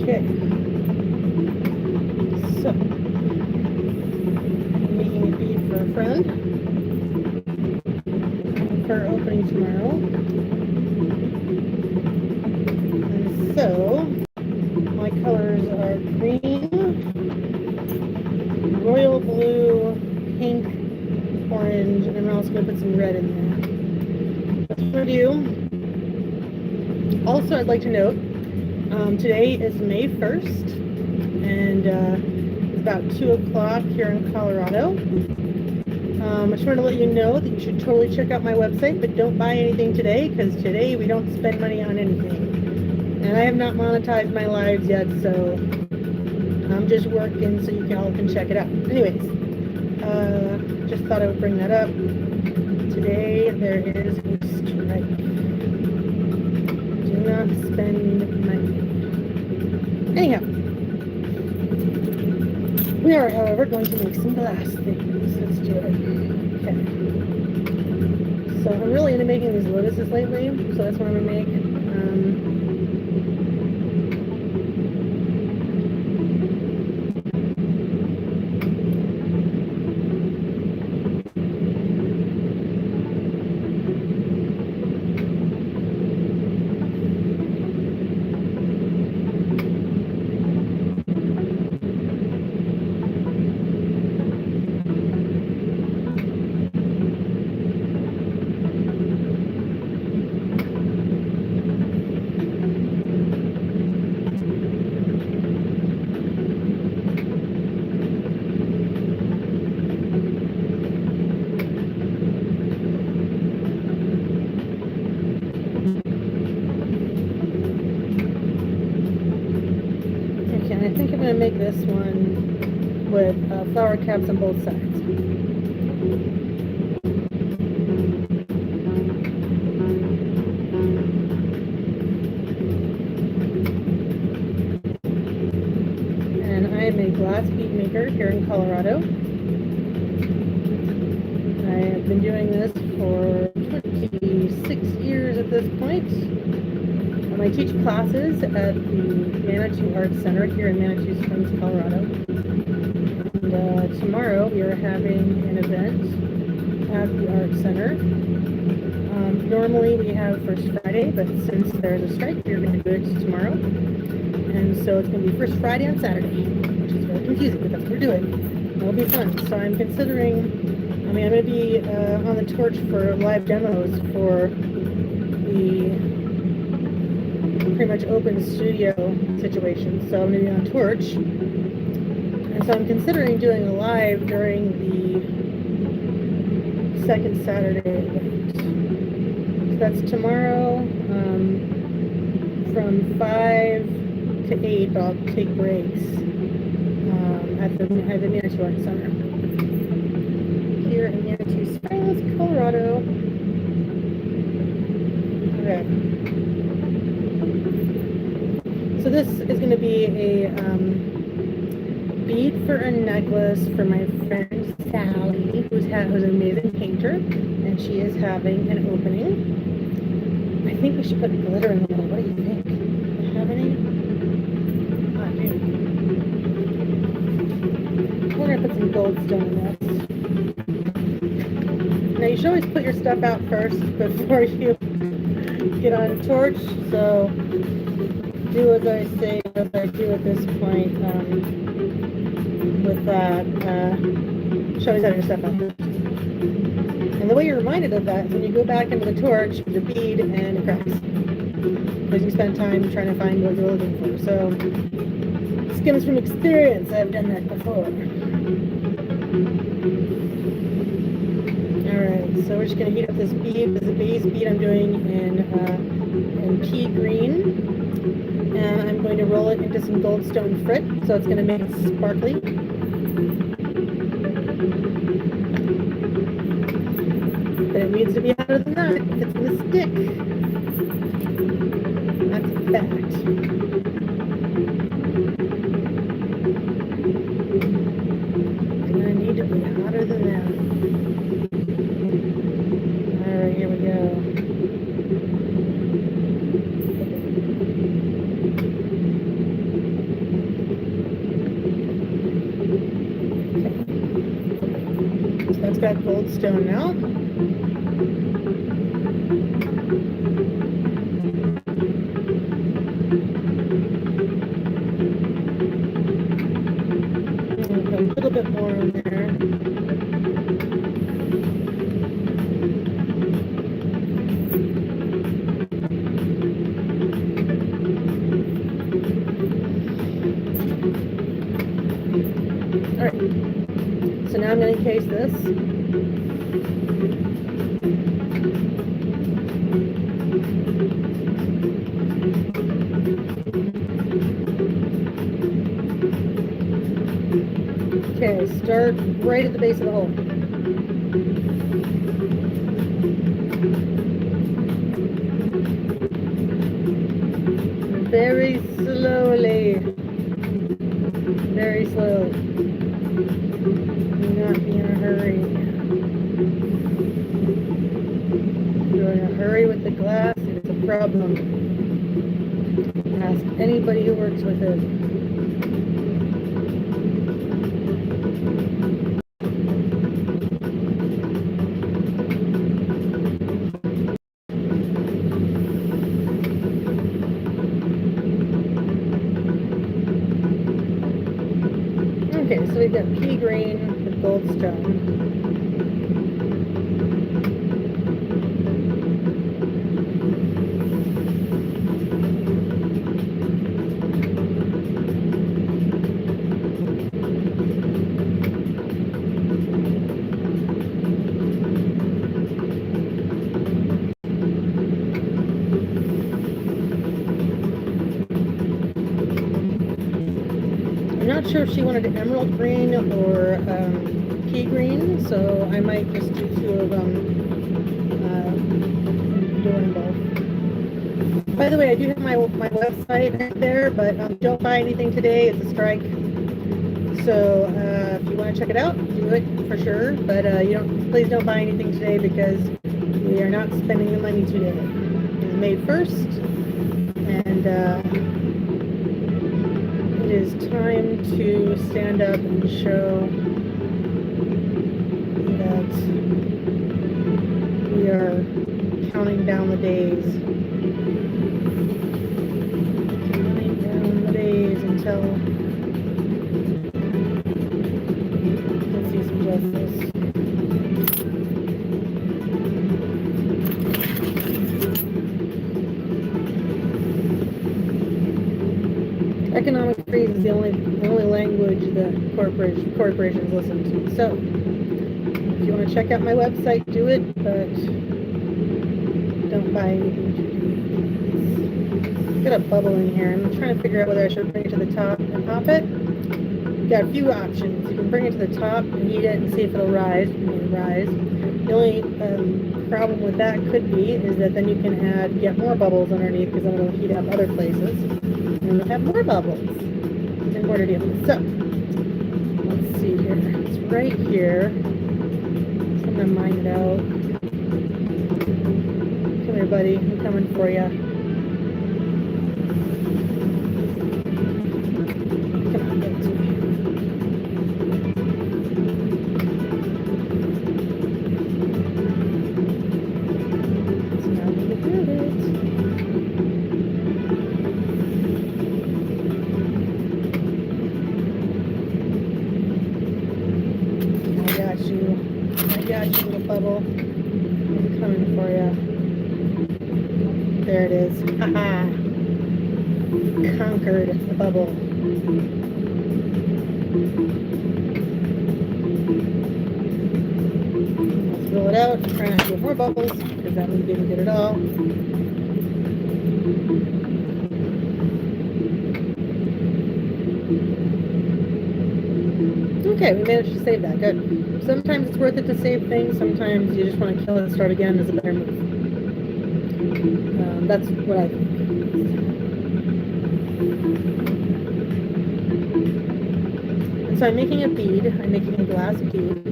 Okay. So, I'm making a bead for a friend for opening tomorrow. And so, my colors are green, royal blue, pink, orange, and I'm also going to put some red in there. That's for you. Also, I'd like to note, today is May 1st, and it's about 2 o'clock here in Colorado. I just wanted to let you know that you should totally check out my website, but don't buy anything today, because today we don't spend money on anything. And I have not monetized my lives yet, so I'm just working so you all can check it out. Anyways, just thought I would bring that up. Today there is a strike. Do not spend money. Anyhow, we are, however, going to make some glass things. Let's do it. Okay. So I'm really into making these lotuses lately, so that's what I'm going to make. I think I'm going to make this one with flower caps on both sides. And I am a glass bead maker here in Colorado. I have been doing this for 26 years at this point. I teach classes at the Manitou Art Center here in Manitou Springs, Colorado. And tomorrow we are having an event at the Art Center. Normally we have First Friday, but since there's a strike, we're going to do it tomorrow. And so it's going to be First Friday on Saturday, which is very confusing, but that's what we're doing. It'll be fun. So I'm considering, I'm going to be on the torch for live demos for the pretty much open studio situation, so I'm going to be on Torch, and so I'm considering doing a live during the second Saturday event. So that's tomorrow from 5 to 8, but I'll take breaks at the Manitou Art Center here in Manitou Springs, Colorado. Okay. So this is going to be a bead for a necklace for my friend Sally, who's an amazing painter, and she is having an opening. I think we should put glitter in the middle. What do you think? Do you have any? I do. We're going to put some goldstone in this. Now you should always put your stuff out first before you get on a torch, so do as I say, as I do at this point with that. Should always have your stuff out. And the way you're reminded of that is when you go back into the torch with your bead and it cracks. Because you spend time trying to find what you're looking for. So, this comes from experience. I've done that before. Alright, so we're just going to heat up this bead. This is a base bead I'm doing in pea green. And I'm going to roll it into some goldstone frit, so it's going to make it sparkly. But it needs to be hotter than that if it's going to stick. That's a fact. It's going to need to be hotter than that. Alright, here we go. got goldstone now. A little bit more in there. All right. So now I'm going to encase this. Okay, start right at the base of the hole. Very slowly. Very slow. Do not be in a hurry. If you're in a hurry with the glass, it is a problem. Ask anybody who works with it. Okay, so we've got pea green with goldstone. I'm not sure if she wanted emerald green or pea green, so I might just do two of them, doing both. By the way, I do have my website out there, but don't buy anything today. It's a strike. So if you want to check it out, do it for sure. But please don't buy anything today because we are not spending the money today. It's May 1st, and it is time to stand up and show that we are counting down the days. Counting down the days until let's see some justice. Economic freeze is the only language that corporations listen to. So, if you want to check out my website, do it, but don't buy anything. Got a bubble in here. I'm trying to figure out whether I should bring it to the top and pop it. You've got a few options. You can bring it to the top and heat it and see if it'll rise. The only problem with that could be is that then you can get more bubbles underneath because then it'll heat up other places. And you'll have more bubbles and more to deal with. So, let's see here. It's right here. So I'm going to mine it out. Come here, buddy. I'm coming for you. Come on, give it to me. So now we can do it. I got you, little bubble. I'm coming for you. There it is. Haha. Conquered the bubble. Let's roll it out. Try not to get more bubbles because that one didn't get it all. Okay, we managed to save that. Good. Sometimes it's worth it to save things. Sometimes you just want to kill it and start again as a better move. That's what I think. And so I'm making a bead. I'm making a glass bead.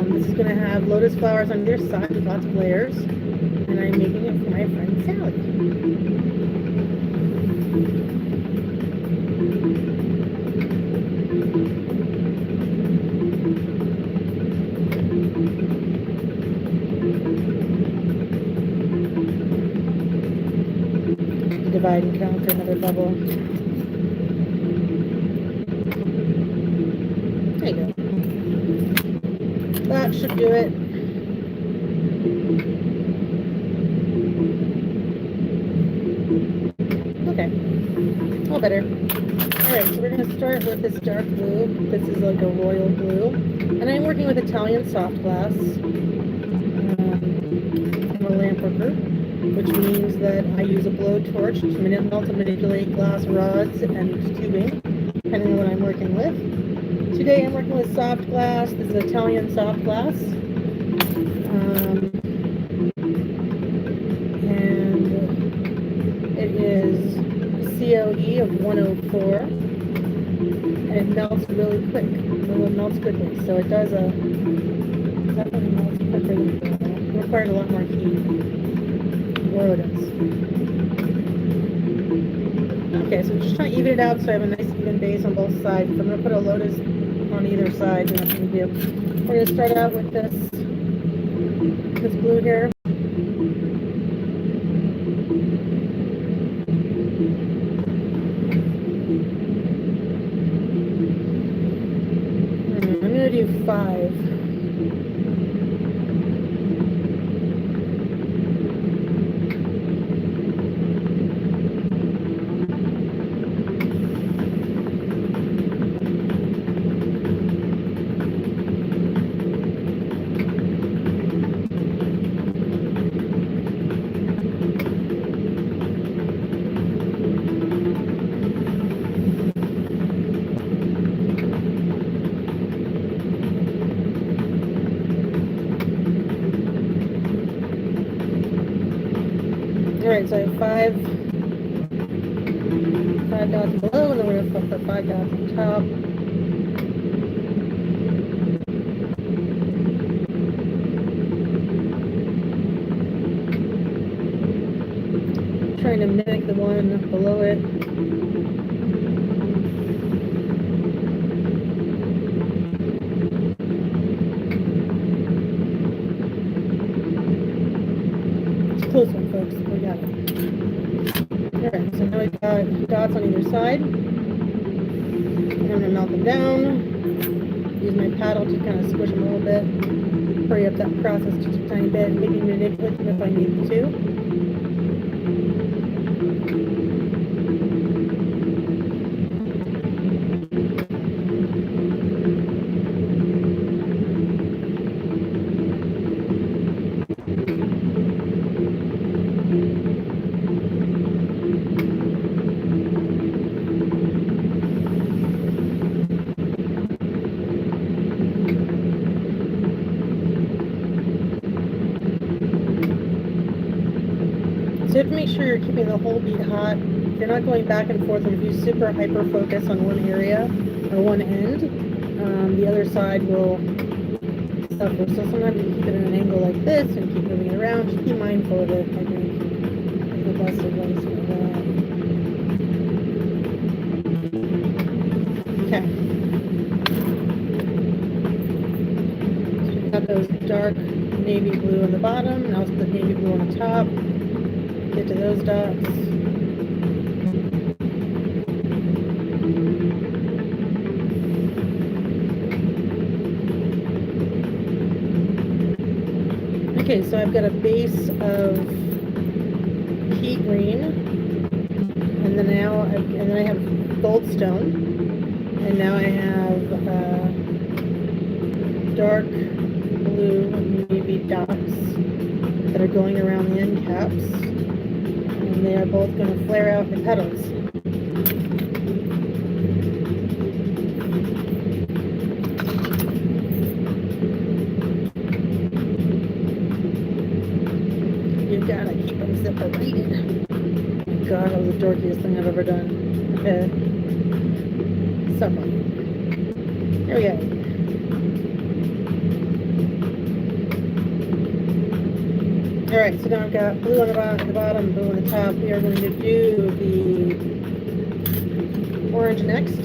This is going to have lotus flowers on either side with lots of layers. And I'm making it for my friend Sally. side and count for another bubble. There you go. That should do it. Okay, a little better. Alright, so we're going to start with this dark blue. This is like a royal blue. And I'm working with Italian soft glass. I'm a lamp worker, which means that I use a blowtorch to melt and manipulate glass rods and tubing, depending on what I'm working with. Today I'm working with soft glass. This is Italian soft glass. And it is COE of 104. And it melts really quick. It melts quickly. So it does definitely melts quicker than it requires a lot more heat. Or it does. Okay, so I'm just trying to even it out so I have a nice even base on both sides. If I'm going to put a lotus on either side, that's what we do. We're going to start out with this blue here. I'm going to do 5. Alright, so I have 5 dots below, and then we're going to put 5 dots on top. Trying to mimic the one below it. It's a close one, folks. We got it. Alright, so now we've got dots on either side. I'm going to melt them down. Use my paddle to kind of squish them a little bit. Hurry up that process just a tiny bit. Maybe manipulate them if I need to. So you have to make sure you're keeping the whole bead hot. You're not going back and forth, and if you super hyper focus on one area or one end, the other side will suffer. So sometimes you keep it at an angle like this and keep moving it around. Just be mindful of it, I think, is the best advice for that. Okay. So we've got those dark navy blue on the bottom. Now let's put navy blue on the top. Get to those dots. Okay, so I've got a base of pea green, and then I have goldstone, and now I have dark blue navy dots that are going around the end caps. And they are both going to flare out the petals. You've got to keep them separated. God, that was the dorkiest thing I've ever done. Somewhat. Here we go. Alright, so now I've got blue on the bottom, blue on the top. We are going to do the orange next.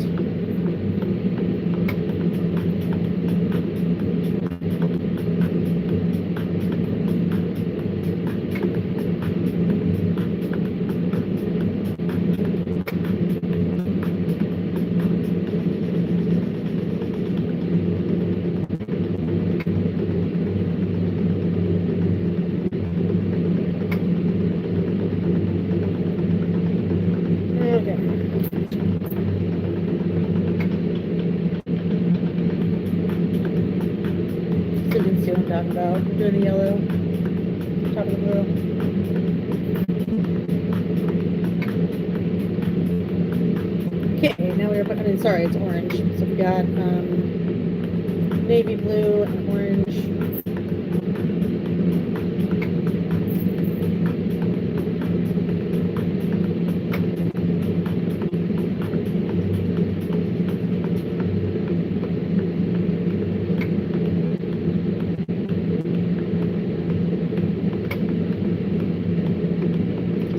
Okay. So you can see what I'm talking about. Doing the yellow, top of the blue. Okay, now we're putting, I mean, sorry, it's orange. So we got navy blue and orange.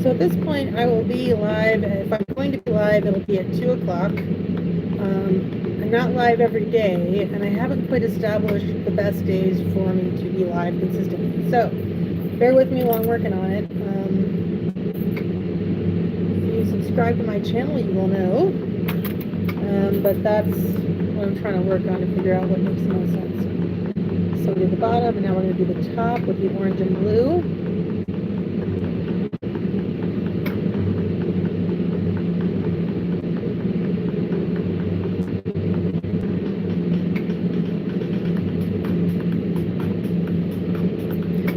So at this point, I will be live. If I'm going to be live, it'll be at 2 o'clock. I'm not live every day, and I haven't quite established the best days for me to be live consistently. So bear with me while I'm working on it. If you subscribe to my channel, you will know. But that's what I'm trying to work on to figure out what makes the most sense. So we did the bottom, and now we're going to do the top with the orange and blue.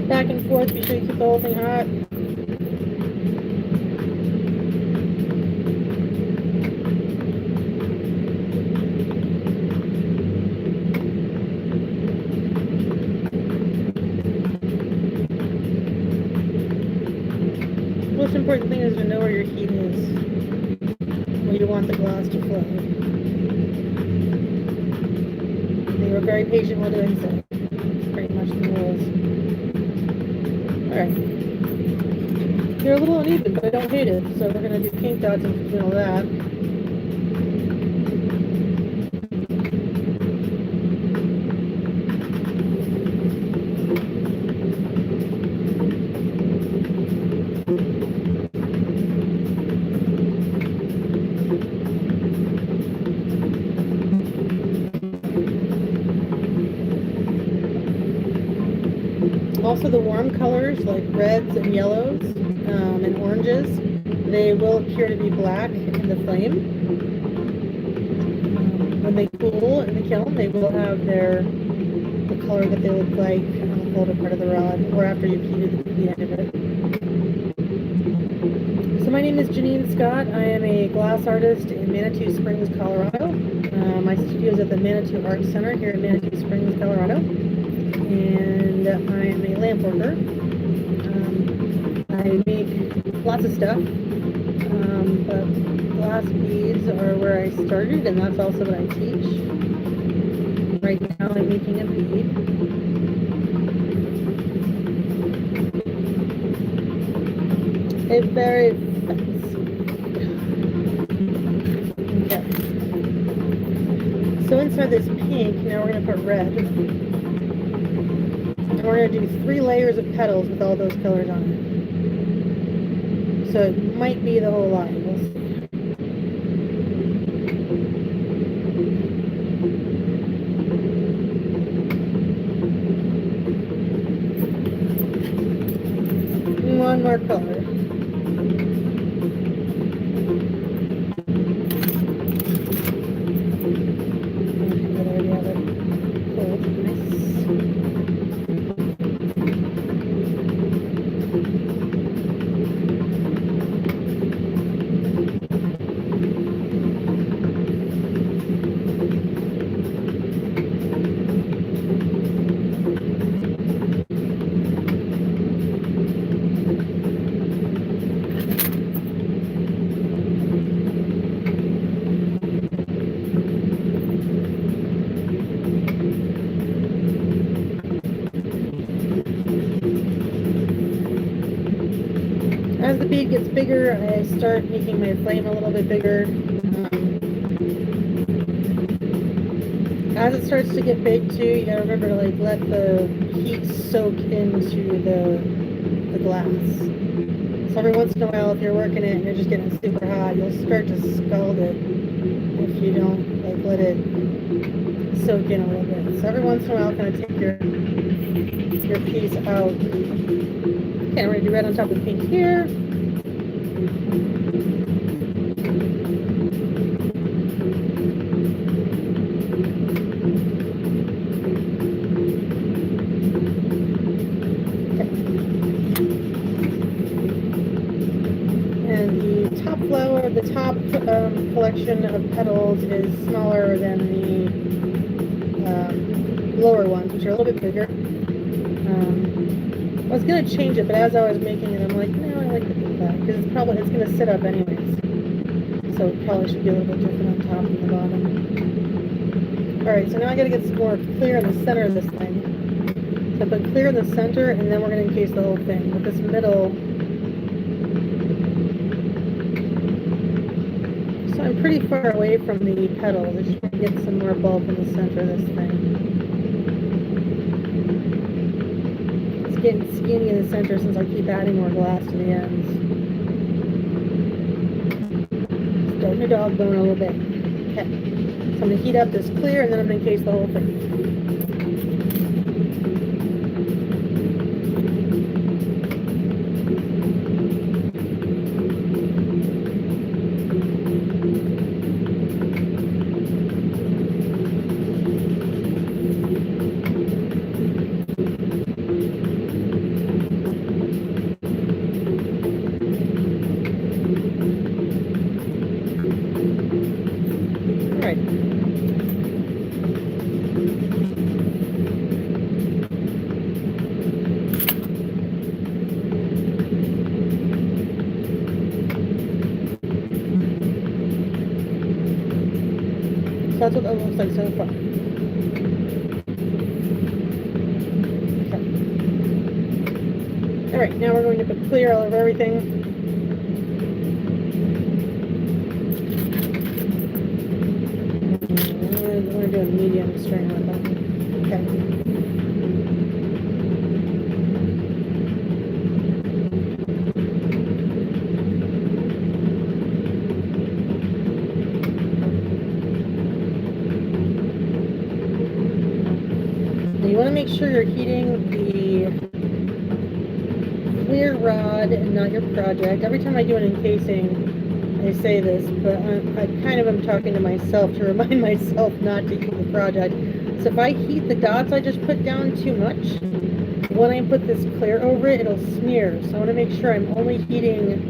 Back and forth, be sure you keep the whole thing hot. Most important thing is to know where your heat is, where you want the glass to flow. They were very patient while doing so. That's pretty much the rules. Alright. They're a little uneven, but I don't hate it, so we're going to do pink dots in between all that. Also, the warm colors like reds and yellows and oranges, they will appear to be black in the flame. When they cool in the kiln, they will have the color that they look like on the colder part of the rod, or after you've heated the end of it. So my name is Jannine Scott. I am a glass artist in Manitou Springs, Colorado. My studio is at the Manitou Art Center here in Manitou Springs, Colorado. And I am a lamp worker. I make lots of stuff, but glass beads are where I started, and that's also what I teach. Right now I'm making a bead. A very fancy. Okay. So inside this pink, now we're going to put red. And we're going to do 3 layers of petals with all those colors on it. So it might be the whole line. We'll see. One more color. As the bead gets bigger, I start making my flame a little bit bigger. As it starts to get big too, you gotta remember to let the heat soak into the glass. So every once in a while, if you're working it and you're just getting super hot, you'll start to scald it if you don't let it soak in a little bit. So every once in a while, kind of take your piece out. Okay, I'm going to do red on top of pink here. collection of petals is smaller than the lower ones, which are a little bit bigger. I was going to change it, but as I was making it, I'm like, no, I like to do that, because it's going to sit up anyways. So it probably should be a little bit different on top and the bottom. Alright, so now I got to get some more clear in the center of this thing. So I put clear in the center, and then we're going to encase the whole thing. With this middle, so I'm pretty far away from the petals. I just want to get some more bulk in the center of this thing. It's getting skinny in the center since I keep adding more glass to the ends. Starting to dog bone a little bit. Okay. So I'm going to heat up this clear, and then I'm going to encase the whole thing. So that's what that looks like so far. Okay. Alright, now we're going to put clear all over everything. I'm going to do a medium string with them. Okay. You want to make sure you're heating the clear rod and not your project. Every time I do an encasing, I say this, but I kind of am talking to myself to remind myself not to heat the project. So if I heat the dots I just put down too much, when I put this clear over it, it'll smear. So I want to make sure I'm only heating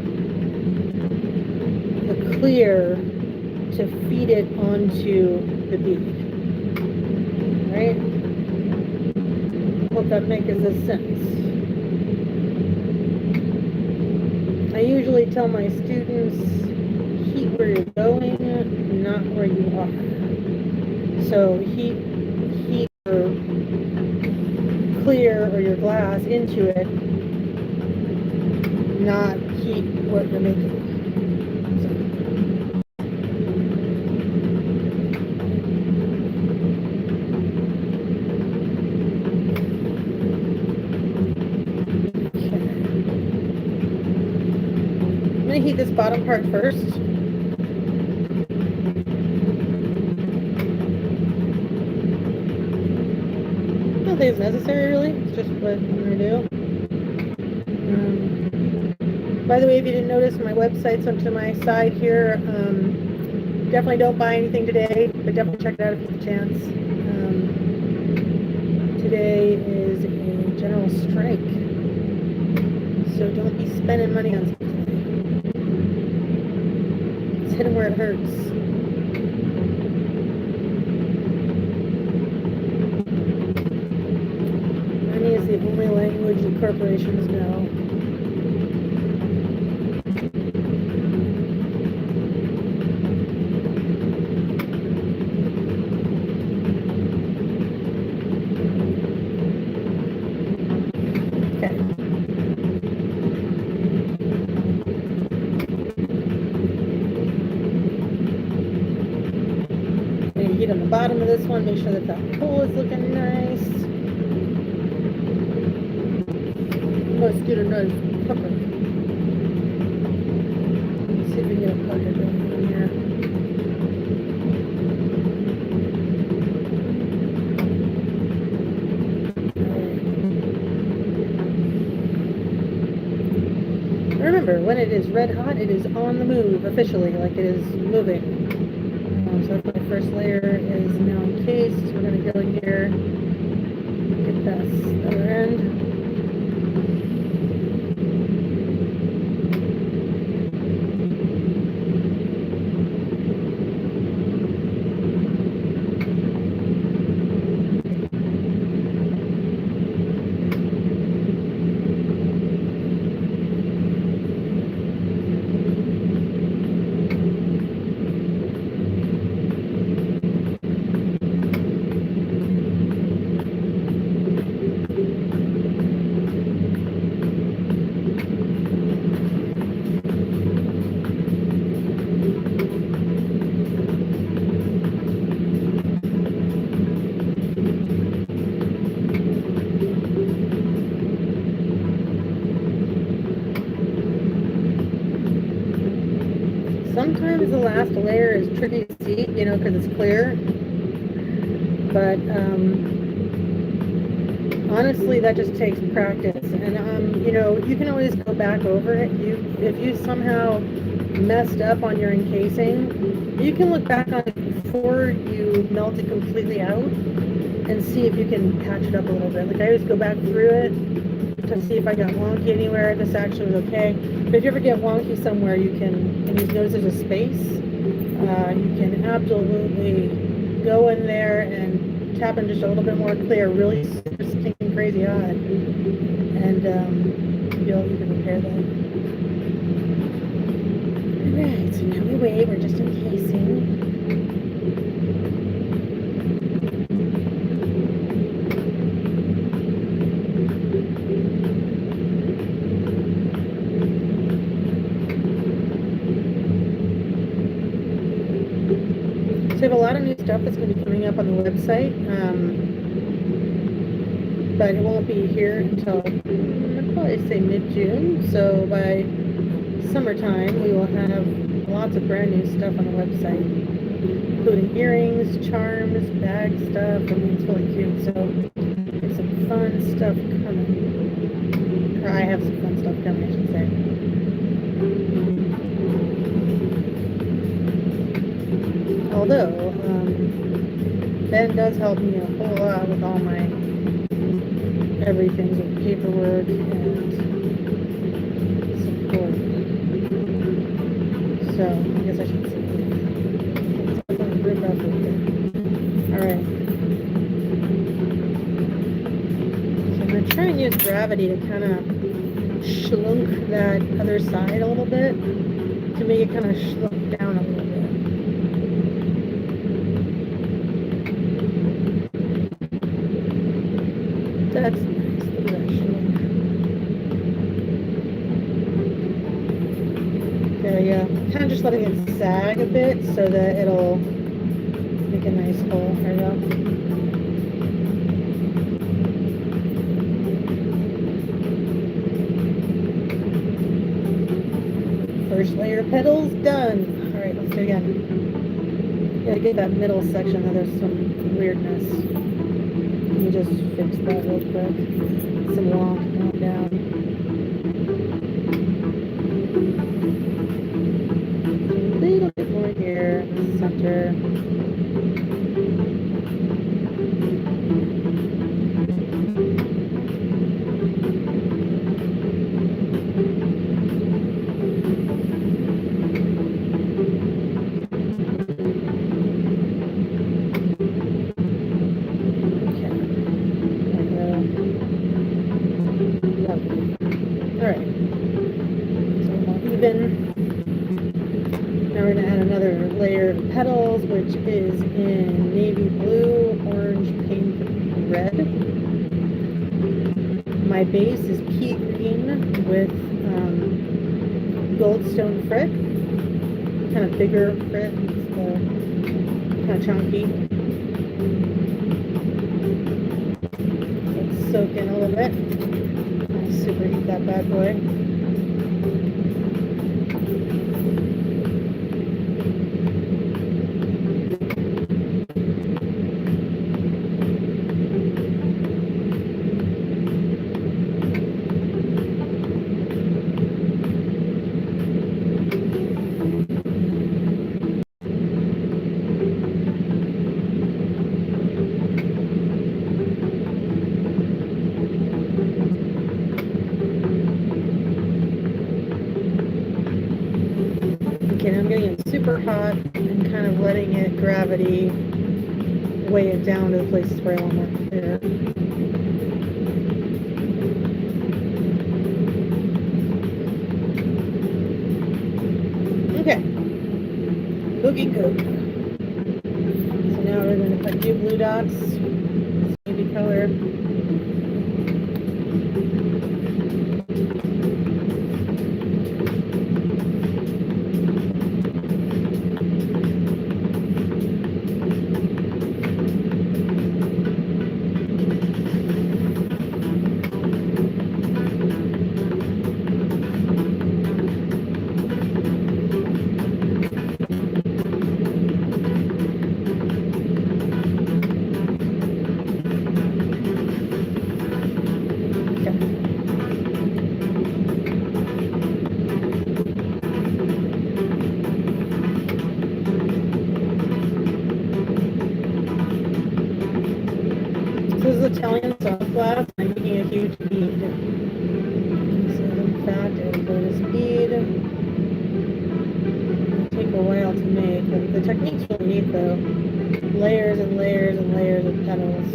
the clear to feed it onto the bead. Right? Hope that makes sense. I usually tell my students, heat where you're going, not where you are. So heat your clear or your glass into it, not heat what you're making. Heat this bottom part first. I don't think it's necessary really, it's just what I'm going to do. By the way, if you didn't notice, my website's up to my side here. Definitely don't buy anything today, but definitely check it out if you have a chance. Today is a general strike, so don't be spending money on something. Hit them where it hurts. Money is the only language that corporations know. Heat on the bottom of this one, make sure that hole is looking nice. Let's get a nice pucker. Let's see if we can get a pucker going in here. Remember, when it is red hot, it is on the move officially, like it is moving. So my first layer is now encased. We're going to go in here, get this other end. last layer is tricky to see, you know, because it's clear. But honestly, that just takes practice. And you know, you can always go back over it. If you somehow messed up on your encasing, you can look back on it before you melt it completely out and see if you can patch it up a little bit. Like I always go back through it to see if I got wonky anywhere, if this actually was okay. But if you ever get wonky somewhere, you can, and you notice there's a space, you can absolutely go in there and tap in just a little bit more clear, really super stinking crazy hot, and you can repair that. Alright, so now we wait, we're just encasing. So we have a lot of new stuff that's going to be coming up on the website, but it won't be here until I'd probably say mid-June. So by summertime, we will have lots of brand new stuff on the website, including earrings, charms, bag stuff. I mean, it's really cute. So there's some fun stuff coming. Or I have some fun stuff coming, I should say. Although, Ben does help me a whole lot with all my everything with paperwork and support. So, I guess I should say it's definitely group effort here. Alright. So I'm going to try and use gravity to kind of shlunk that other side a little bit, to make it kind of shlunk down a little bit. That's nice. Look at that shlunk. There you go. Kind of just letting it sag a bit so that it'll make a nice hole. There you go. First layer of petals done. Alright, let's do it again. Gotta get that middle section, though there's some weirdness. Let me just fix that real quick. Some wonk going down. A little bit more here in the center. Petals, which is in navy blue, orange, pink, red. My base is pea green with goldstone frit, kind of bigger frit, kind of chunky. Let's soak in a little bit. I'll superheat that bad boy. Super hot and kind of letting it gravity weigh it down to the places where I want more clear. Okay, cookie cook. So now we're going to put 2 blue dots, navy color. Italian soft glass. I'm making a huge bead. So in fact, a lotus bead. It'll take a while to make. The technique's really neat though. Layers and layers and layers of petals.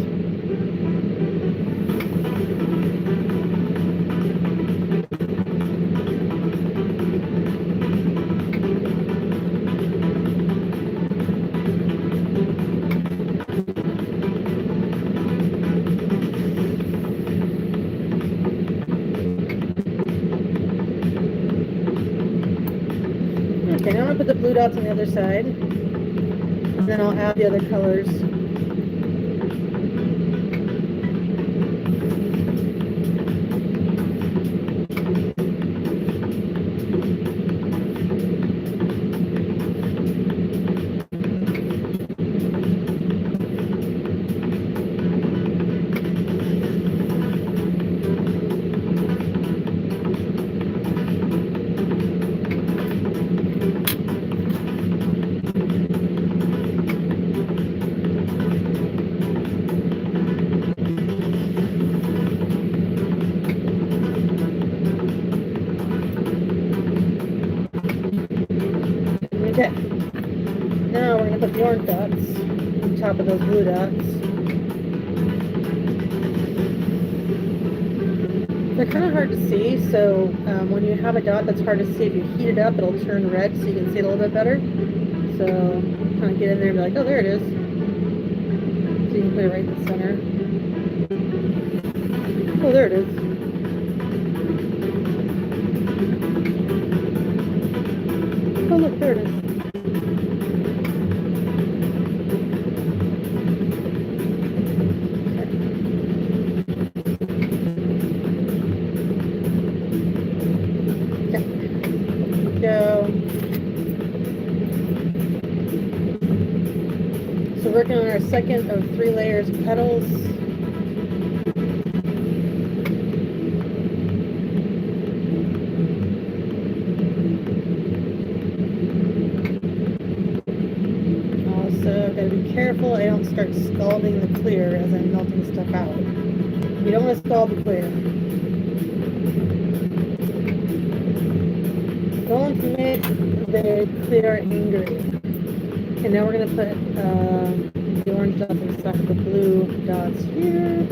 Okay, now I'm going to put the blue dots on the other side, and then I'll add the other colors. Okay, now we're going to put the orange dots on top of those blue dots. They're kind of hard to see, so when you have a dot that's hard to see, if you heat it up, it'll turn red so you can see it a little bit better. So kind of get in there and be like, oh, there it is. So you can put it right in the center. Oh, there it is. Oh, look, there it is. So working on our second of 3 layers of petals. Also, I've got to be careful I don't start scalding the clear as I'm melting stuff out. You don't want to scald the clear. Going to make the clear angry. And now we're going to put the orange dots inside of the blue dots here.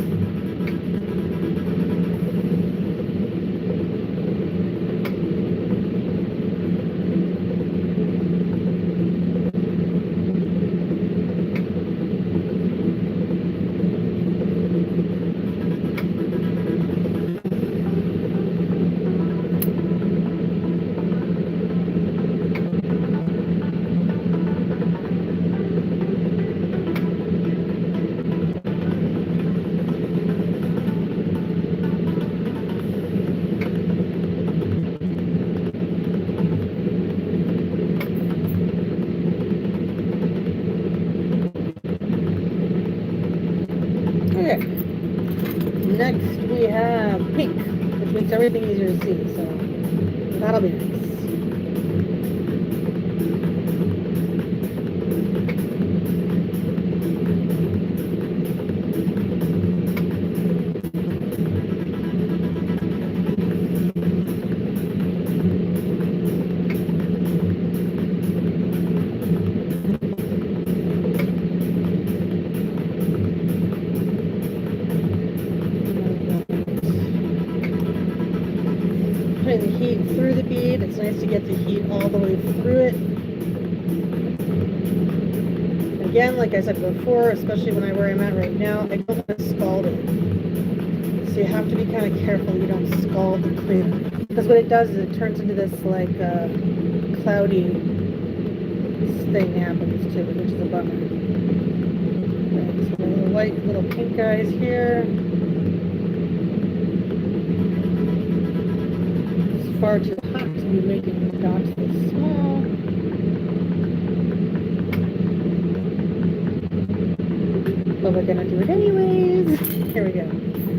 Okay. Next we have pink, which makes everything easier to see, so that'll be nice. Putting the heat through the bead. It's nice to get the heat all the way through it. Again, like I said before, especially where I'm at right now, I don't want to scald it. So you have to be kind of careful you don't scald the clear. Because what it does is it turns into this like cloudy thing happens to it, which is a bummer. Okay, so little white, little pink guys here. Far too hot to be making the dots this small. But we're gonna do it anyways. Here we go.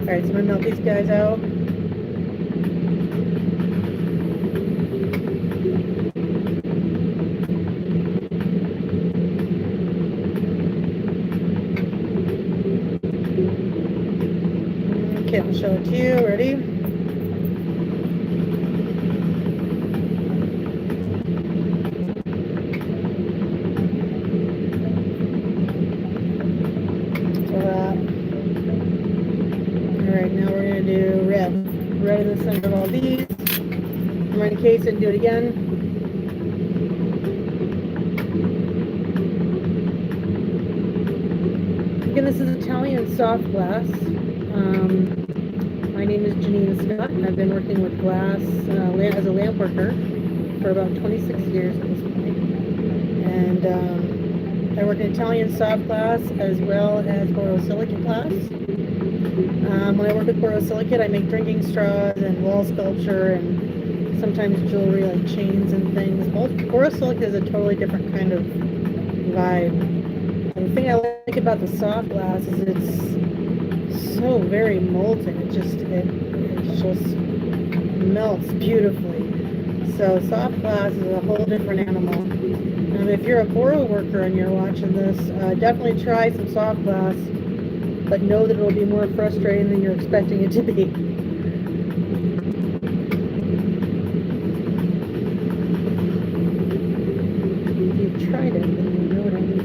Alright, so I'm gonna melt these guys out. and show it to you. Ready? Alright, now we're going to do red. Red in the center of all these. I'm going to encase it and do it again. Again, this is Italian soft glass. My name is Jannine Scott, and I've been working with glass as a lamp worker for about 26 years at this point. And I work in Italian soft glass as well as borosilicate glass. When I work with borosilicate, I make drinking straws and wall sculpture and sometimes jewelry like chains and things. Borosilicate is a totally different kind of vibe. And the thing I like about the soft glass is it's so very molten. It just melts beautifully. So soft glass is a whole different animal. If you're a boro worker and you're watching this, definitely try some soft glass, but know that it'll be more frustrating than you're expecting it to be. If you've tried it, then you know what I mean.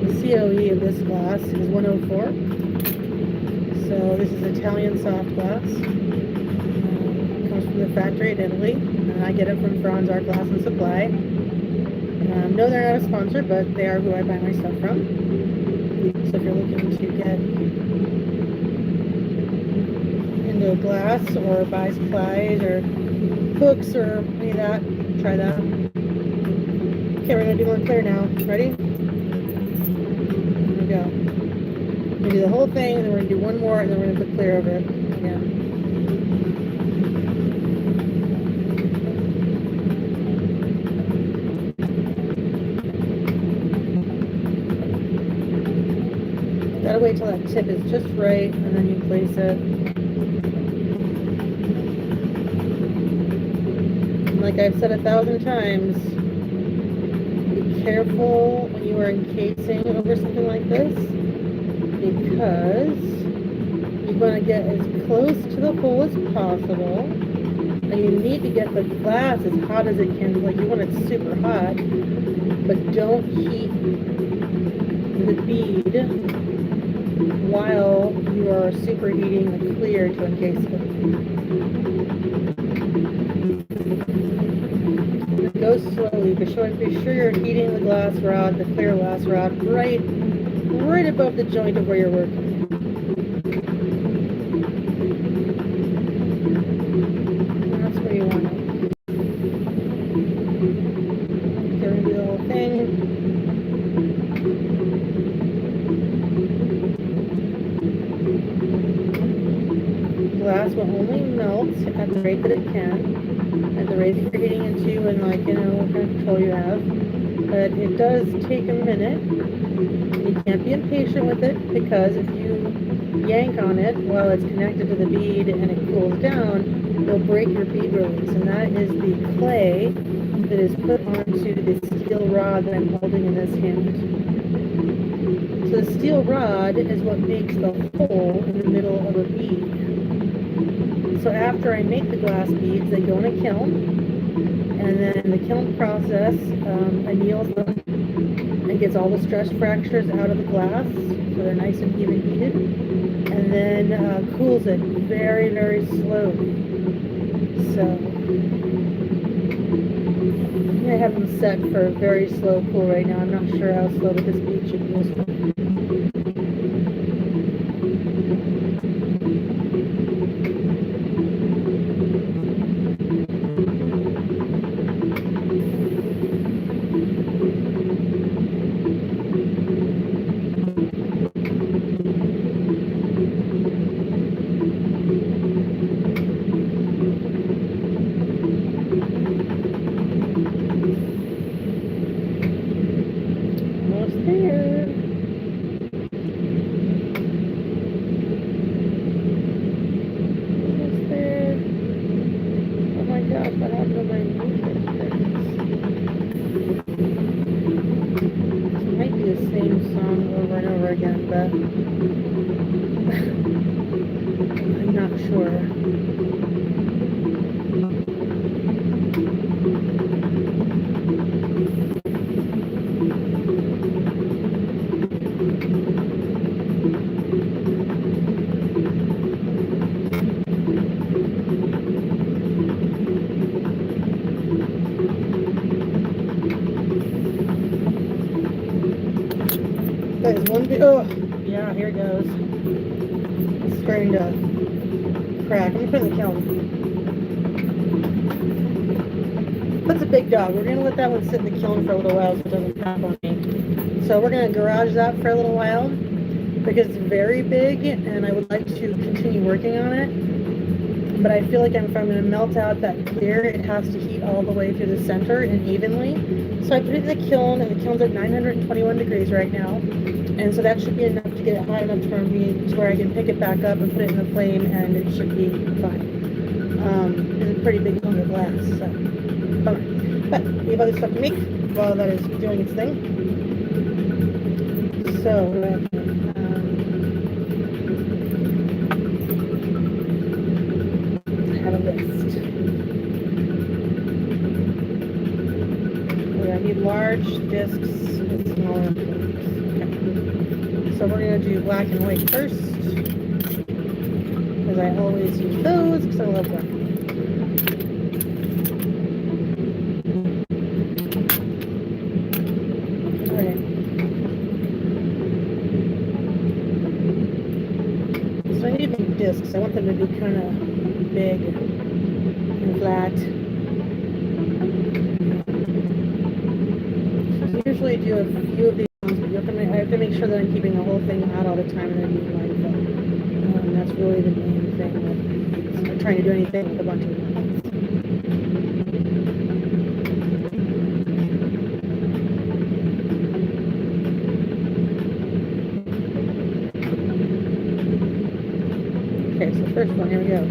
The COE of this glass is 104. So this is Italian soft glass. Comes from the factory in Italy. I get it from Franz Art Glass and Supply. No, they're not a sponsor, but they are who I buy my stuff from. So if you're looking to get into glass or buy supplies or hooks or any of that, try that. Okay, we're going to do one clear now. Ready? Here we go. We're going to do the whole thing, and then we're going to do one more, and then we're going to put clear over it again. Gotta wait till that tip is just right, and then you place it. And like I've said 1,000 times, be careful when you are encasing over something like this, because you want to get as close to the hole as possible, and you need to get the glass as hot as it can. Like, you want it super hot, but don't heat the bead while you are superheating the clear to encase it. Go slowly, be sure you're heating the glass rod, the clear glass rod, right above the joint of where you're working. And that's where you want it. Okay, we're going to do the whole thing. Glass will only melt at the rate that it can, at the rate that you're heating it to, and what kind of control you have. But it does take a minute. You can't be impatient with it, because if you yank on it while it's connected to the bead and it cools down, you'll break your bead release, and that is the clay that is put onto the steel rod that I'm holding in this hand. So the steel rod is what makes the hole in the middle of a bead. So after I make the glass beads, they go in a kiln, and then the kiln process anneals them and gets all the stress fractures out of the glass, so they're nice and even heated, and then cools it very, very slowly. So I have them set for a very slow cool right now. I'm not sure how slow, but this bead should cool. Almost there. I'm not sure. That is one big, oh, yeah, here it goes. It's starting to crack. I'm gonna put it in the kiln. That's a big dog. We're gonna let that one sit in the kiln for a little while so it doesn't pop on me. So we're gonna garage that for a little while because it's very big and I would like to continue working on it. But I feel like if I'm gonna melt out that clear, it has to heat all the way through the center and evenly. So I put it in the kiln, and the kiln's at 921 degrees right now. And so that should be enough to get it hot enough for me to where I can pick it back up and put it in the flame, and it should be fine. It's a pretty big hunk of glass, so bummer. But we have other stuff to make while that is doing its thing. So I have a list. I need large discs and smaller ones. Okay. So we're going to do black and white first, because I always use those because I love black and white. Alright. So I need big discs. I want them to be kind of big and flat. Usually do a few of these ones, but I have to make sure that I'm keeping the whole thing out all the time and then being mindful. That's really the main thing. I'm not trying to do anything with a bunch of them. Okay, so first one, here we go.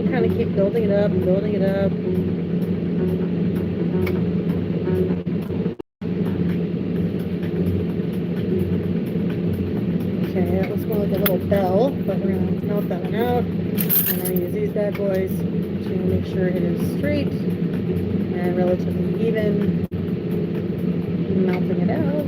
Kind of keep building it up and building it up. Okay, that looks more like a little bell, but we're going to melt that one out. I'm going to use these bad boys to make sure it is straight and relatively even. Melting it out.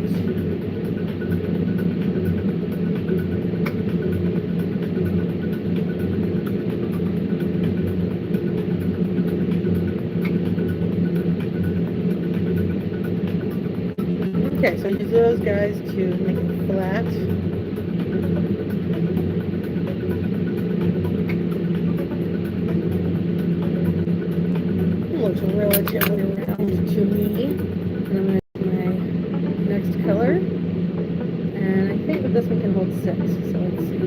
Okay, so use those guys to make it flat. It looks relatively round to me. And I'm going to do my next color. And I think that this one can hold 6, so let's see.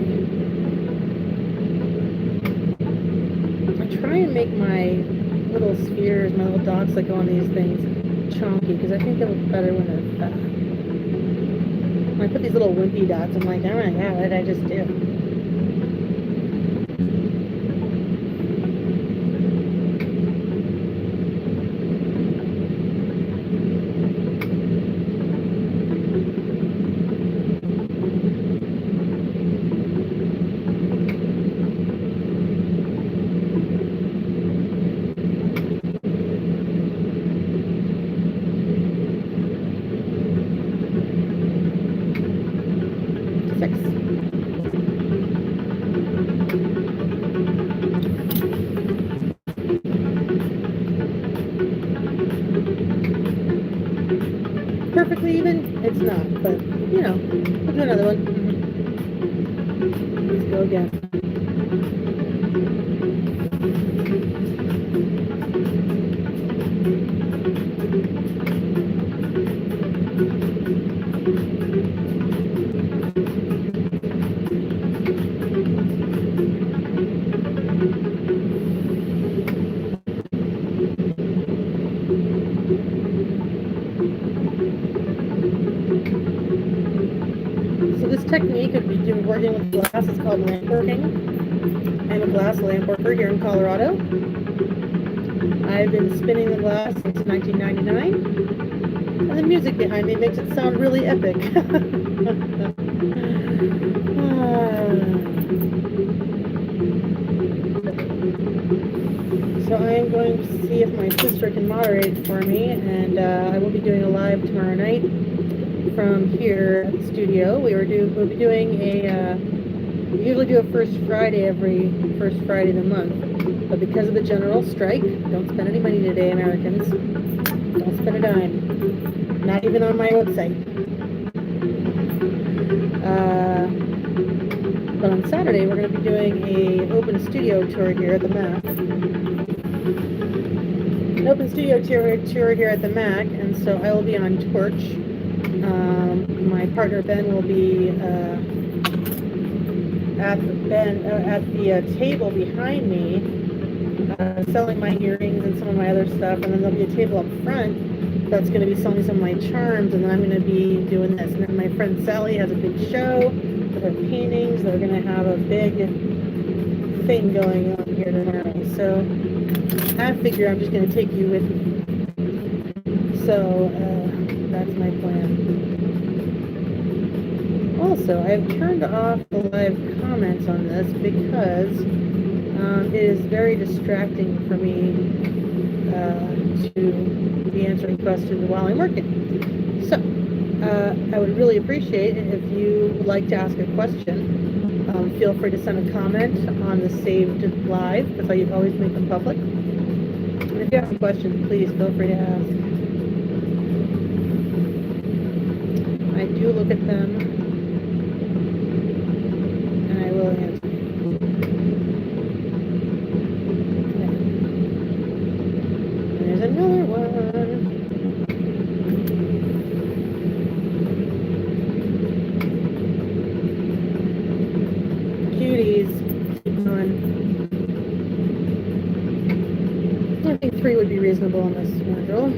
I try and make my little spheres, my little dots that go on these things chunky, because I think they look better when they're fat. When I put these little wimpy dots, I'm like, oh my god, what did I just do? Perfectly even? It's not, but you know, we'll do another one. Let's go again. Technique of working with glass is called lamp working. I'm a glass lamp worker here in Colorado. I've been spinning the glass since 1999, and the music behind me makes it sound really epic. So I am going to see if my sister can moderate for me, and I will be doing a live tomorrow night from here at the studio. We'll be doing we usually do a first Friday every first Friday of the month, but because of the general strike, don't spend any money today, Americans. Don't spend a dime, not even on my website. But on Saturday, we're going to be doing an open studio tour here at the MAC. An open studio tour here at the MAC, and so I will be on torch. My partner Ben will be at the table behind me, selling my earrings and some of my other stuff, and then there'll be a table up front that's going to be selling some of my charms, and then I'm going to be doing this. And then my friend Sally has a big show with her paintings. They're going to have a big thing going on here tomorrow. So I figure I'm just going to take you with me. So that's my plan. Also, I've turned off the live comments on this because it is very distracting for me to be answering questions while I'm working. So, I would really appreciate it if you would like to ask a question. Feel free to send a comment on the saved live, because I always make them public. And if you have any questions, please feel free to ask. I do look at them, and I will answer. There's another one. Cuties. Keep going. I think 3 would be reasonable on this module.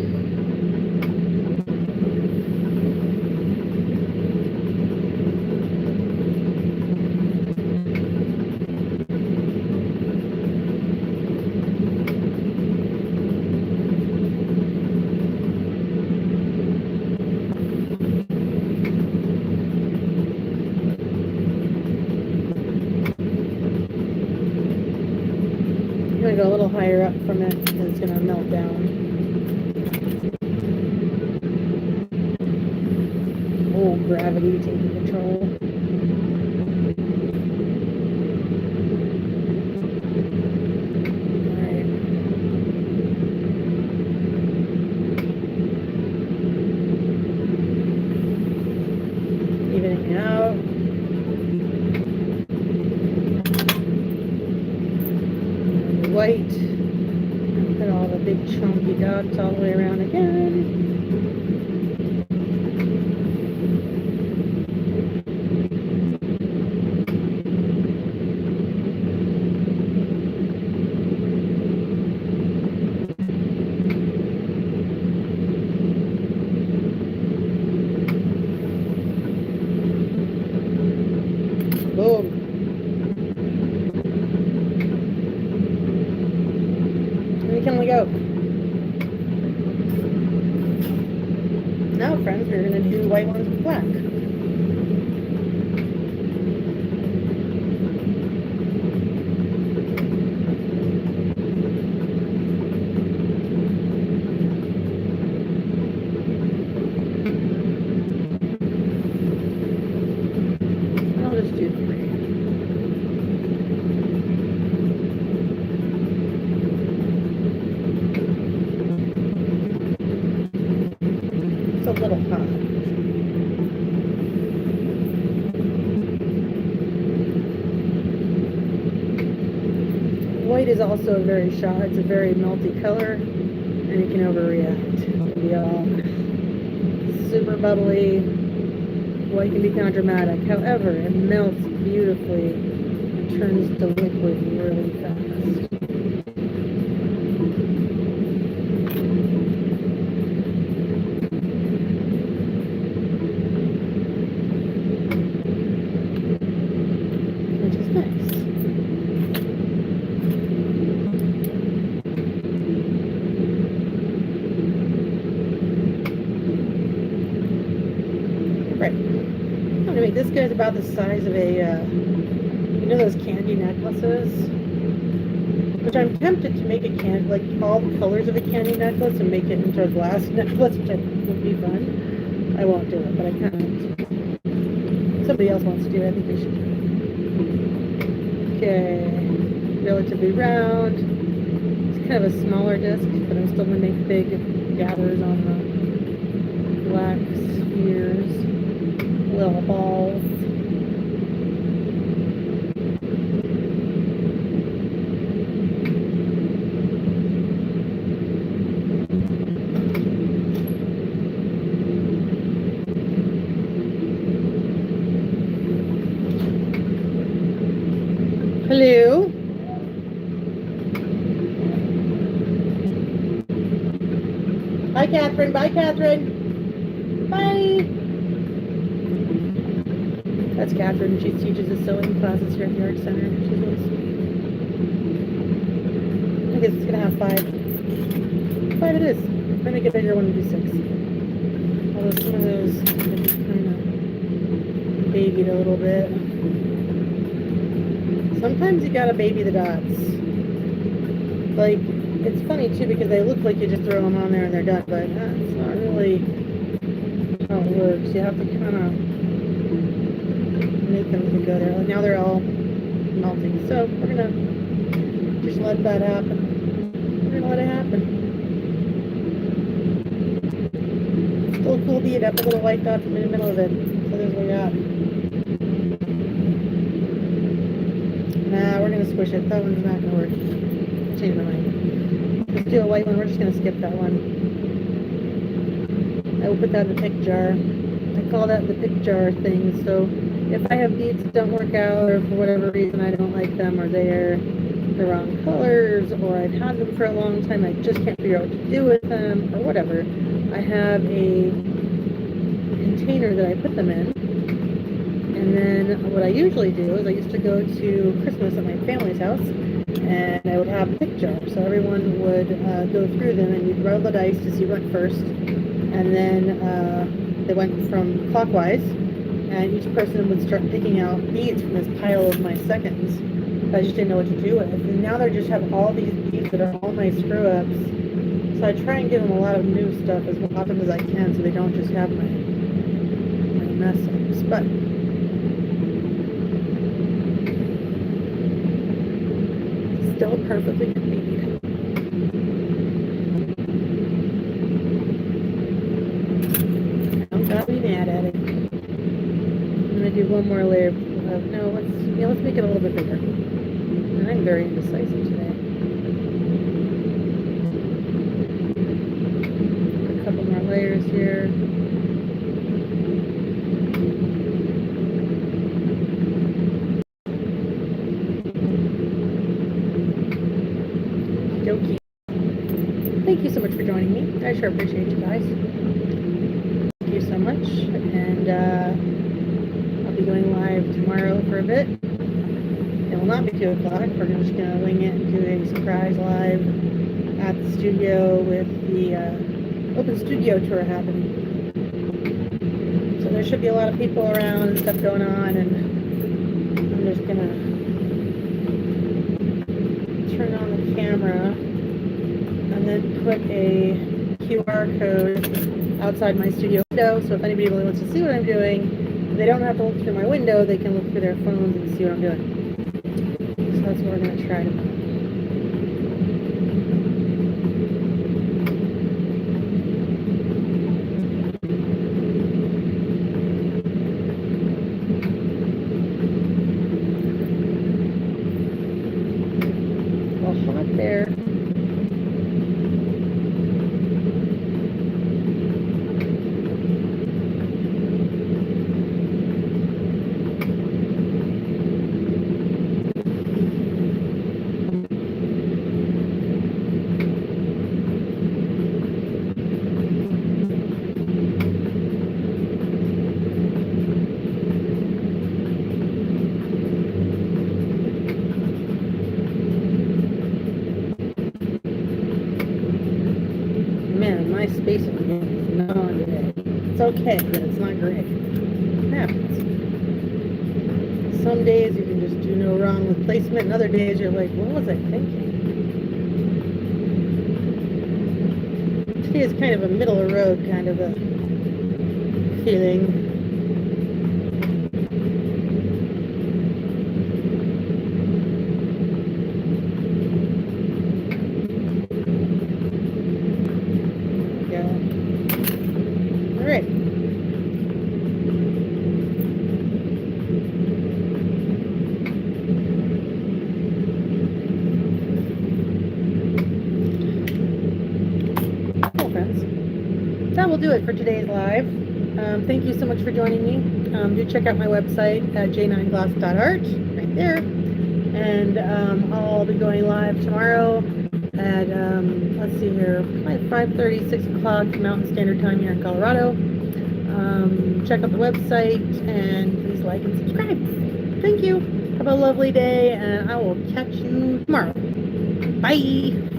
I'm going to go a little higher up from it because it's going to melt down. Oh, gravity taking control. Alright. Evening out. White. Put all the big chunky dots all the way around again. Boom. Where can we go? Now, friends, we're going to do white ones with black. I'll just do 3. It's a little hot. White is also a very sharp, it's a very melty color, and it can overreact. It can be all super bubbly. White can be kind of dramatic. However, it melts beautifully and turns to liquid really fast. Which is nice. about the size of a, you know those candy necklaces? Which I'm tempted to make a like all the colors of a candy necklace and make it into a glass necklace, which I think would be fun. I won't do it, but I kind of. Somebody else wants to do it. I think they should do it. Okay, relatively round. It's kind of a smaller disc, but I'm still going to make big gathers on the black spheres, little balls. Hello. Bye, Catherine. Bye, Catherine. Bye. That's Catherine. She teaches the sewing classes here at the Art Center. She's really sweet. I guess it's going to have 5. 5 it is. I'm going to make a bigger one and do 6. Although some of those kind of babied a little bit. Sometimes you gotta baby the dots. Like, it's funny too because they look like you just throw them on there and they're done, but that's not really how it works. You have to kind of make them go there. Like now they're all melting. So we're gonna just let that happen. We're gonna let it happen. Still a cool bead. I put little white dots in the middle of it. So there's what we got. Nah, we're going to squish it. That one's not going to work. Change my mind. Let's do a white one. We're just going to skip that one. I will put that in the pick jar. I call that the pick jar thing. So if I have beads that don't work out or for whatever reason I don't like them or they're the wrong colors or I've had them for a long time, I just can't figure out what to do with them or whatever, I have a container that I put them in. And then what I usually do is I used to go to Christmas at my family's house and I would have a pick jar. So everyone would go through them and you'd roll the dice to see what first. And then they went from clockwise and each person would start picking out beads from this pile of my seconds. I just didn't know what to do with. And now they just have all these beads that are all my screw-ups. So I try and give them a lot of new stuff as often as I can so they don't just have my mess-ups. But still perfectly good bead. Don't got me mad at it. I'm gonna do one more layer of no, let's make it a little bit bigger. And I'm very indecisive today. A couple more layers here. Thank you so much for joining me. I sure appreciate you guys. Thank you so much. And I'll be going live tomorrow for a bit. It will not be 2 o'clock. We're just going to wing it and do a surprise live at the studio with the open studio tour happening. So there should be a lot of people around and stuff going on. And I'm just going to turn on the camera. And then put a QR code outside my studio window, so if anybody really wants to see what I'm doing, they don't have to look through my window, they can look through their phones and see what I'm doing. So that's what we're going to try to do. Well, hot there. My space is not on today. It's okay, but it's not great. It happens. some days you can just do no wrong with placement, and other days you're like, what was I thinking? Today is kind of a middle of the road kind of a feeling. That will do it for today's live. Thank you so much for joining me. Do check out my website at j9glass.art, right there. And I'll be going live tomorrow at, let's see here, 5:30, 6 o'clock Mountain Standard Time here in Colorado. Check out the website and please like and subscribe. Thank you. Have a lovely day, and I will catch you tomorrow. Bye.